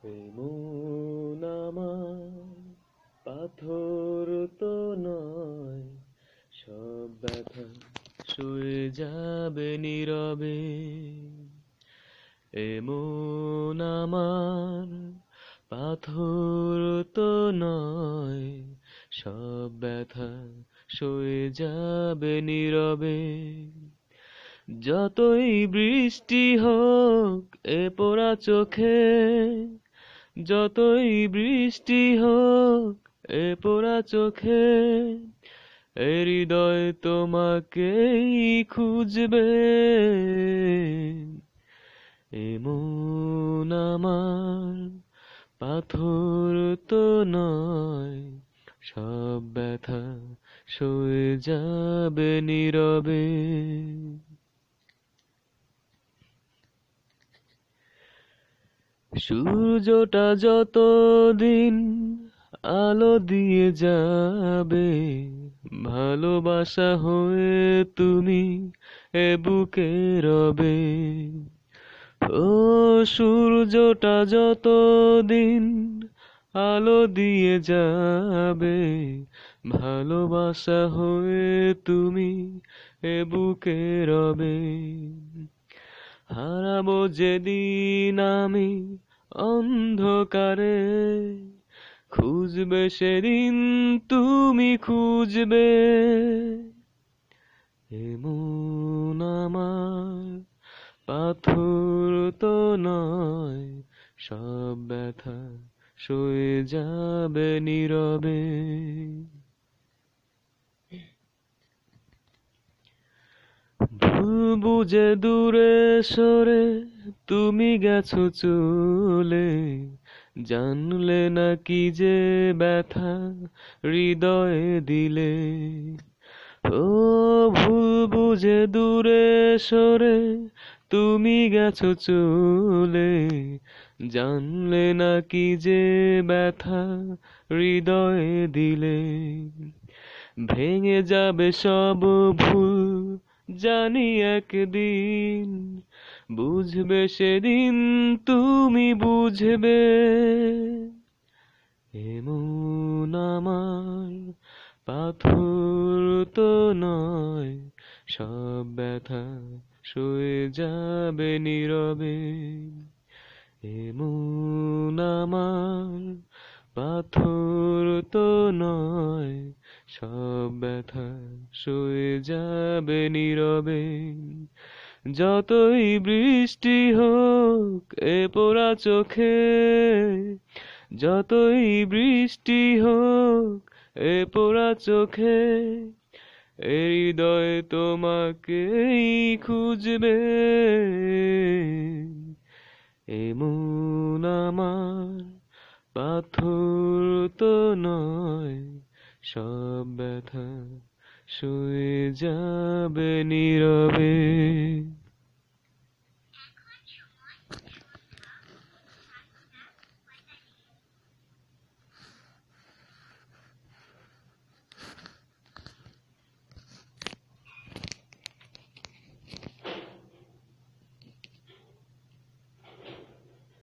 এমন আমার পাথর তো নয়, সব ব্যথা সয়ে যাবে নীরবে। এমন আমার পাথর তো নয়, সব ব্যথা সয়ে যাবে নীরবে। যতই বৃষ্টি হোক এ পোড়া চোখে, যতই বৃষ্টি হোক এ পোড়া চোখে, এ হৃদয় তোমাকেই খুঁজবে। এমন আমার পাথর তো নয়, সব ব্যথা সয়ে যাবে নীরবে। সূর্যটা যতদিন আলো দিয়ে যাবে, ভালোবাসা হয়ে তুমি এ বুকে রবে। ও সূর্যটা যতদিন আলো দিয়ে যাবে, ভালোবাসা হয়ে তুমি এ বুকে রবে। হারাবো যেদিন আমি অন্ধকারে, খুঁজবে সেদিন তুমি খুঁজবে। এমন আমার পাথর তো নয়, সব ব্যথা সয়ে যাবে নীরবে। ভুল বুঝে দূরে সরে তুমি গেছো চলে, জানলে না কি যে ব্যথা হৃদয়ে দিলে। ও ভুল বুঝে দূরে সরে তুমি গেছো চলে, জানলে না কি যে ব্যথা হৃদয়ে দিলে। ভেঙে যাবে সব ভুল জানি একদিন, বুঝবে সেদিন তুমি বুঝবে। এমন আমার পাথর তো নয়, সব ব্যথা সয়ে যাবে নীরবে। এমন আমার পাথর তো নয়, সব ব্যথা সয়ে যাবে নীরবে। যতই বৃষ্টি হোক এ পোড়া চোখে, যতই বৃষ্টি হোক এ পোড়া চোখে, এ হৃদয় তোমাকেই খুঁজবে। এমন আমার পাথর তো নয়, সব ব্যথা সয়ে যাবে নীরবে।